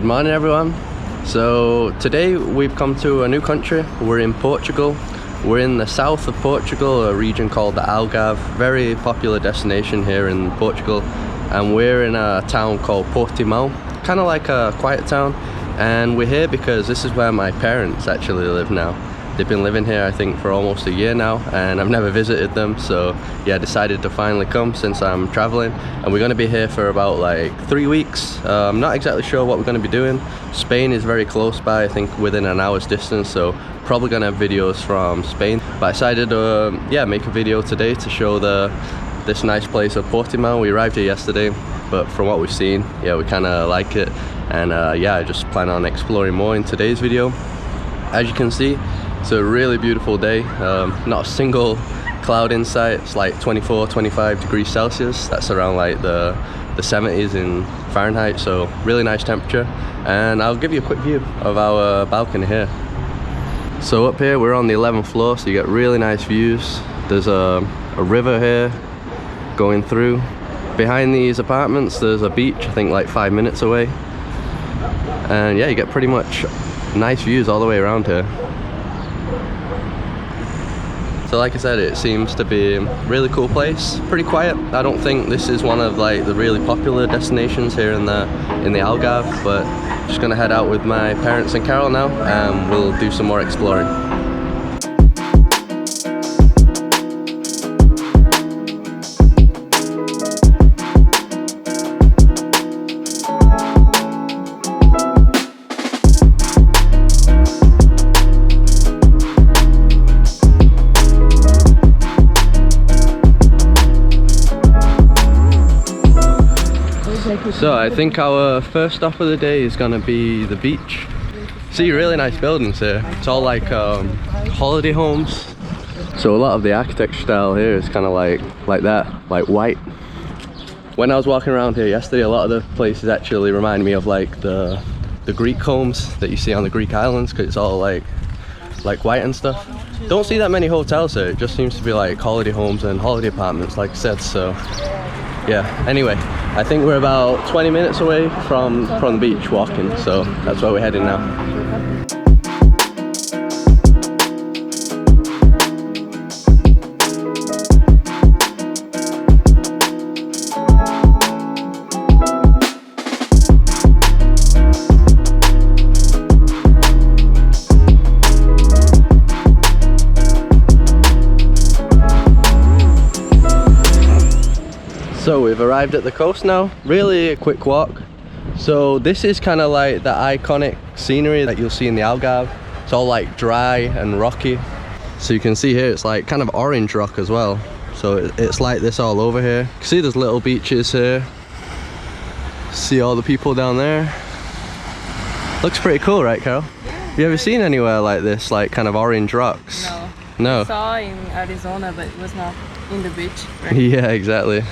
Good morning everyone. So today we've come to a new country. We're in Portugal. We're in the south of Portugal, a region called the Algarve, very popular destination here in Portugal. And we're in a town called Portimão, kind of like a quiet town. And we're here because this is where my parents actually live now. They've been living here I think for almost a year now, and I've never visited them, so yeah, I decided to finally come since I'm traveling. And we're going to be here for about like 3 weeks. I'm not exactly sure what we're going to be doing. Spain is very close by, I think within an hour's distance, so probably going to have videos from Spain. But I decided to make a video today to show this nice place of Portimão. We arrived here yesterday, but from what we've seen, yeah, we kind of like it. And yeah, I just plan on exploring more in today's video. As you can see, it's a really beautiful day. Not a single cloud in sight. It's like 24-25 degrees Celsius. That's around like the 70s in Fahrenheit, so really nice temperature. And I'll give you a quick view of our balcony here. So up here we're on the 11th floor, so you get really nice views. There's a river here going through. Behind these apartments there's a beach, I think like 5 minutes away. And yeah, you get pretty much nice views all the way around here. So like I said, it seems to be a really cool place, pretty quiet. I don't think this is one of like the really popular destinations here in the Algarve, but just gonna head out with my parents and Carol now, and we'll do some more exploring. So I think our first stop of the day is gonna be the beach. See really nice buildings here. It's all like holiday homes. So a lot of the architecture style here is kind of like that, like white. When I was walking around here yesterday, a lot of the places actually remind me of like the Greek homes that you see on the Greek islands, because it's all like white and stuff. Don't see that many hotels here. It just seems to be like holiday homes and holiday apartments, like I said. So yeah, anyway, I think we're about 20 minutes away from the beach walking, so that's where we're heading now. So we've arrived at the coast now. Really a quick walk. So this is kind of like the iconic scenery that you'll see in the Algarve. It's all like dry and rocky. So you can see here it's like kind of orange rock as well. So it's like this all over here. You can see there's little beaches here. See all the people down there. Looks pretty cool, right, Carol? Yeah. Have you ever seen anywhere like this, like kind of orange rocks? No. No. I saw in Arizona, but it was not in the beach. Right? Yeah, exactly.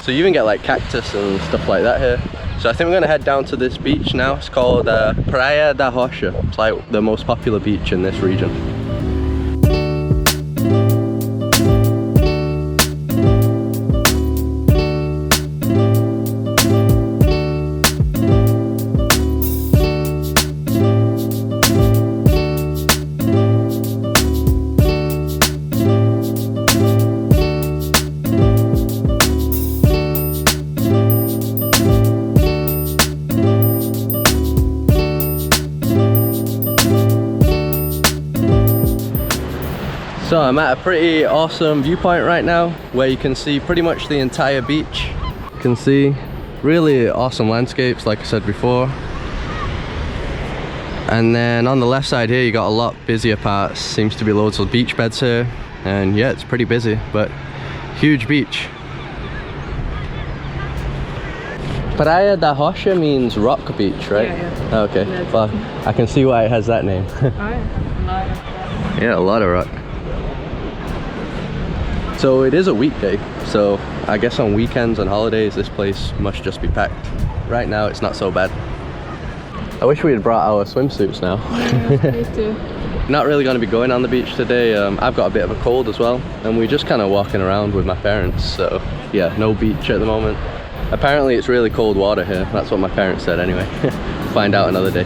So you even get like cactus and stuff like that here. So I think we're gonna head down to this beach now. It's called Praia da Rocha. It's like the most popular beach in this region. So I'm at a pretty awesome viewpoint right now where you can see pretty much the entire beach. You can see really awesome landscapes, like I said before. And then on the left side here you got a lot busier parts. Seems to be loads of beach beds here, and yeah, it's pretty busy, but huge beach. Praia da Rocha means rock beach, right? Yeah, yeah. Okay, Yeah, well, I can see why it has that name. Yeah, a lot of rock. So it is a weekday, so I guess on weekends and holidays this place must just be packed. Right now it's not so bad. I wish we had brought our swimsuits now. Yeah, me too. Not really going to be going on the beach today. I've got a bit of a cold as well, and we're just kind of walking around with my parents, so yeah, no beach at the moment. Apparently it's really cold water here, that's what my parents said anyway. find out another day.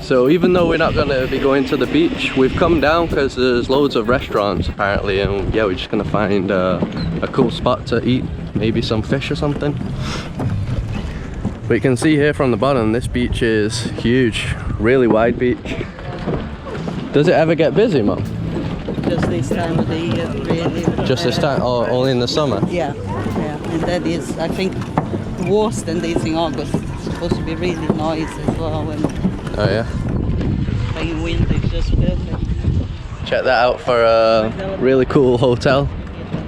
So even though we're not going to be going to the beach, we've come down because there's loads of restaurants apparently, and yeah, we're just going to find a cool spot to eat, maybe some fish or something. But you can see here from the bottom, this beach is huge, really wide beach. Does it ever get busy, Mum? Just this time of the year, really. Just this time? Oh, only in the summer? Yeah, yeah. And that is, I think, worse than this in August. It's supposed to be really noisy as well. And oh yeah? in winter, it's just perfect. Check that out for a really cool hotel.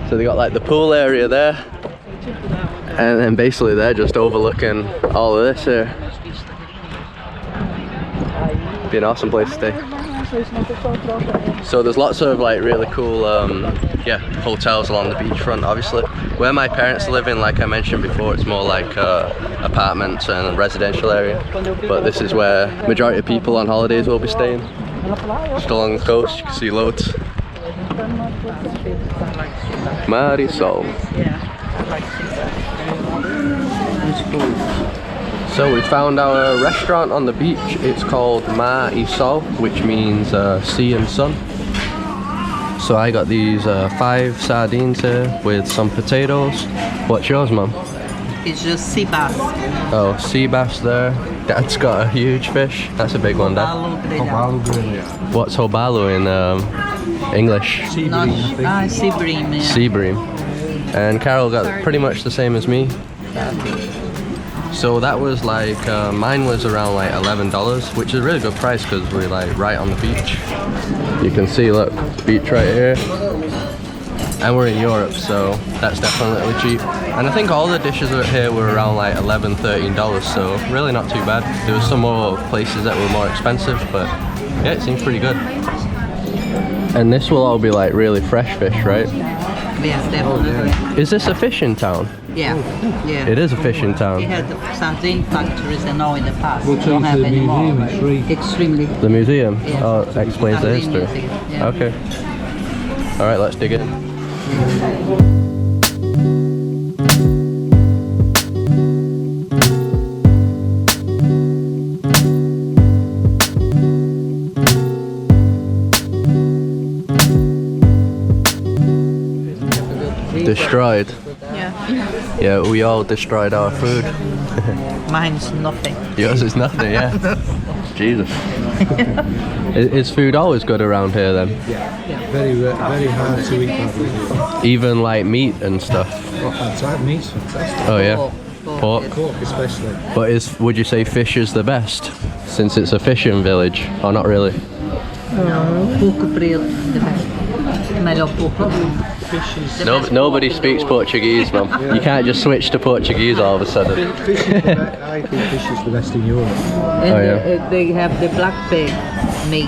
So they got like the pool area there, and then basically they're just overlooking all of this here. Be an awesome place to stay. So there's lots of like really cool yeah, hotels along the beachfront. Obviously where my parents live in, like I mentioned before, it's more like apartments and a residential area, but this is where majority of people on holidays will be staying. Just along the coast, you can see loads. Marisol. So we found our restaurant on the beach. It's called Mar e Sol, which means sea and sun. So I got these 5 sardines here with some potatoes. What's yours, Mum? It's just sea bass. Oh, sea bass there. Dad's got a huge fish. That's a big one, Dad. What's hobalu in English? Sea bream. Yeah. Sea bream. And Carol got pretty much the same as me. So that was like, mine was around like $11, which is a really good price because we're like right on the beach. You can see, look, beach right here. And we're in Europe, so that's definitely cheap. And I think all the dishes here were around like $11, $13, so really not too bad. There was some more places that were more expensive, but yeah, it seems pretty good. And this will all be like really fresh fish, right? Yes, definitely. Is this a fishing town? Yeah, yeah. It is a fishing town. We had sardine factories and all in the past. We don't have any more. Extremely. The museum? Yeah. Oh, it explains the Sardine history. museum, yeah. Okay. Alright, let's dig in. Destroyed. Yeah. Yeah, we all destroyed our food. Mine's nothing. Yours is nothing, yeah. Jesus. Is food always good around here then? Yeah, very hard to eat that. Even like meat and stuff? Oh, fantastic. Meat's fantastic. Oh yeah? Pork. Pork? Especially. But would you say fish is the best? Since it's a fishing village? Or not really? No, porco preto. Melhor porco. Nobody speaks Portuguese, Mum. You can't just switch to Portuguese all of a sudden. I think fish is the best in Europe. And Oh, yeah. they have the black pig meat,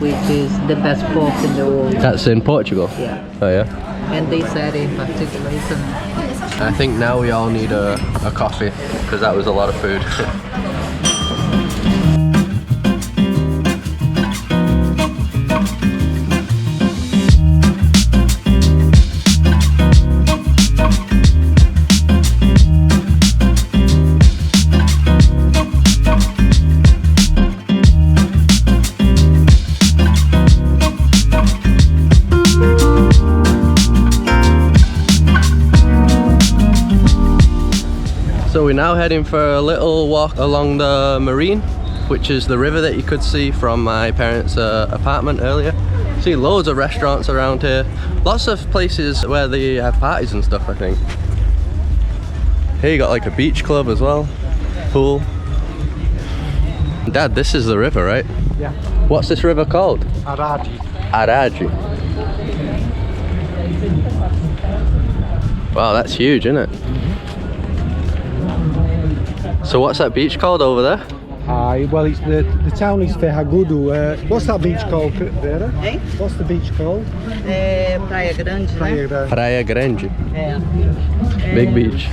which is the best pork in the world. That's in Portugal? Yeah. Oh yeah? And they said in particular, I think now we all need a coffee, because that was a lot of food. So we're now heading for a little walk along the marine, which is the river that you could see from my parents' apartment earlier. See loads of restaurants around here, lots of places where they have parties and stuff, I think. Here you got like a beach club as well, pool. Dad, this is the river, right? Yeah. What's this river called? Aradi. Aradi. Wow, that's huge, isn't it? So what's that beach called over there? Aye, well, it's the town is Ferragudo. What's that beach called, Vera? Eh? What's the beach called? Praia Grande, né? Praia Grande. Praia Grande. É. Big beach.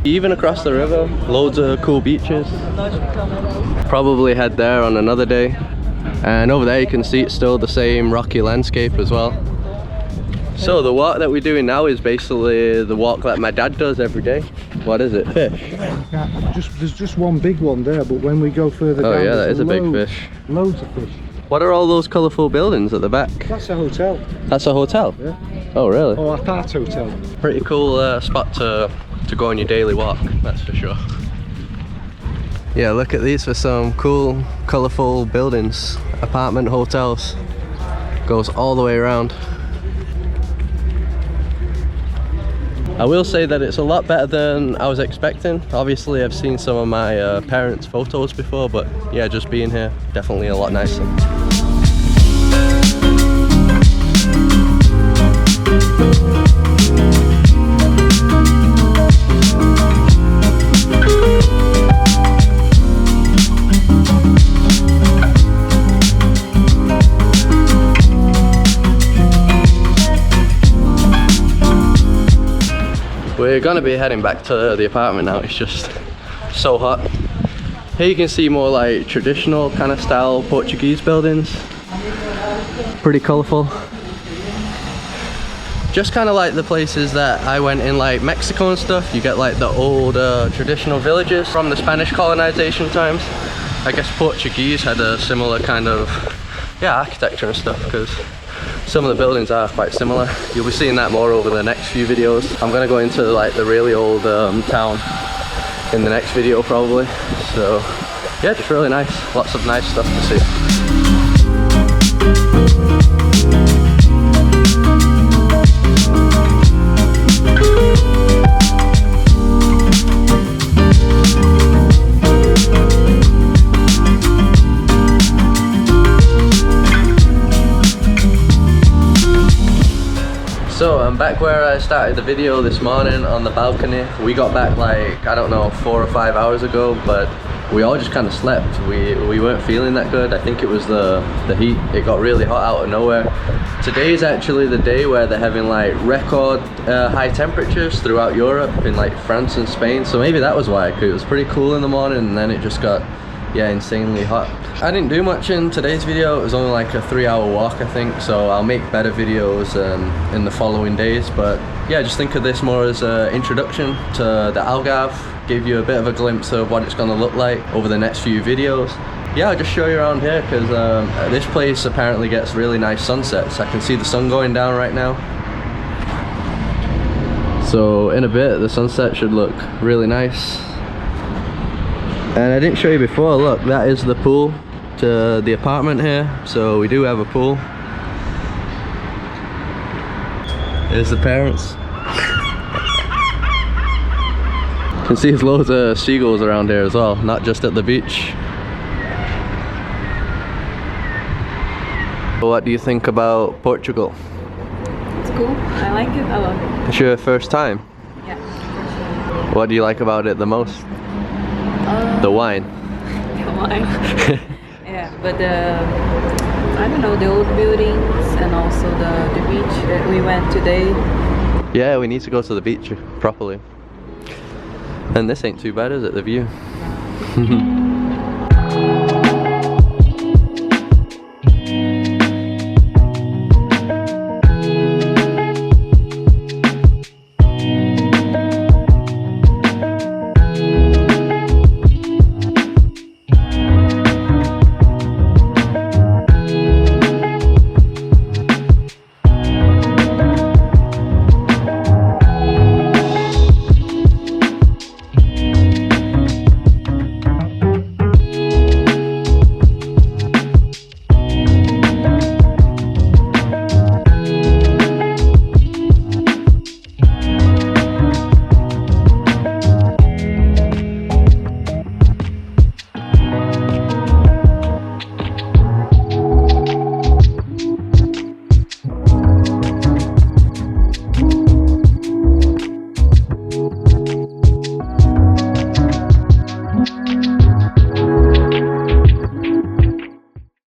Even across the river, loads of cool beaches. Probably head there on another day. And over there you can see it's still the same rocky landscape as well. So the walk that we're doing now is basically the walk that my dad does every day. What is it? Fish? There's just one big one there, but when we go further down, Oh yeah, that there's is a big fish. Loads of fish. What are all those colourful buildings at the back? That's a hotel. That's a hotel? Yeah. Oh really? Oh, a part hotel. Pretty cool spot to go on your daily walk, that's for sure. Yeah, look at these for some cool, colourful buildings. Apartment hotels. Goes all the way around. I will say that it's a lot better than I was expecting. Obviously I've seen some of my parents' photos before, but yeah, just being here, definitely a lot nicer. We're gonna be heading back to the apartment now. It's just so hot. Here you can see more like traditional kind of style Portuguese buildings. Pretty colourful. Just kind of like the places that I went in, like Mexico and stuff. You get like the old traditional villages from the Spanish colonization times. I guess Portuguese had a similar kind of, yeah, architecture and stuff, because some of the buildings are quite similar. You'll be seeing that more over the next few videos. I'm gonna go into like the really old town in the next video probably. So yeah, just really nice. Lots of nice stuff to see. So I'm back where I started the video this morning on the balcony. We got back like, I don't know, 4 or 5 hours ago, but we all just kind of slept. We weren't feeling that good. I think it was the heat. It got really hot out of nowhere. Today is actually the day where they're having like record high temperatures throughout Europe, in like France and Spain. So maybe that was why, because it was pretty cool in the morning and then it just got, yeah, insanely hot. I didn't do much in today's video. It was only like a 3-hour walk, I think, so I'll make better videos in the following days. But yeah, just think of this more as an introduction to the Algarve, give you a bit of a glimpse of what it's going to look like over the next few videos. Yeah, I'll just show you around here, because this place apparently gets really nice sunsets. I can see the sun going down right now. So in a bit the sunset should look really nice. And I didn't show you before, look, that is the pool to the apartment here. So we do have a pool. There's the parents. You can see there's loads of seagulls around here as well, not just at the beach. What do you think about Portugal? It's cool. I like it a lot. It's your first time? Yeah. What do you like about it the most? The wine. The wine. Yeah, but I don't know, the old buildings and also the beach that we went today. Yeah, we need to go to the beach properly. And this ain't too bad, is it, the view?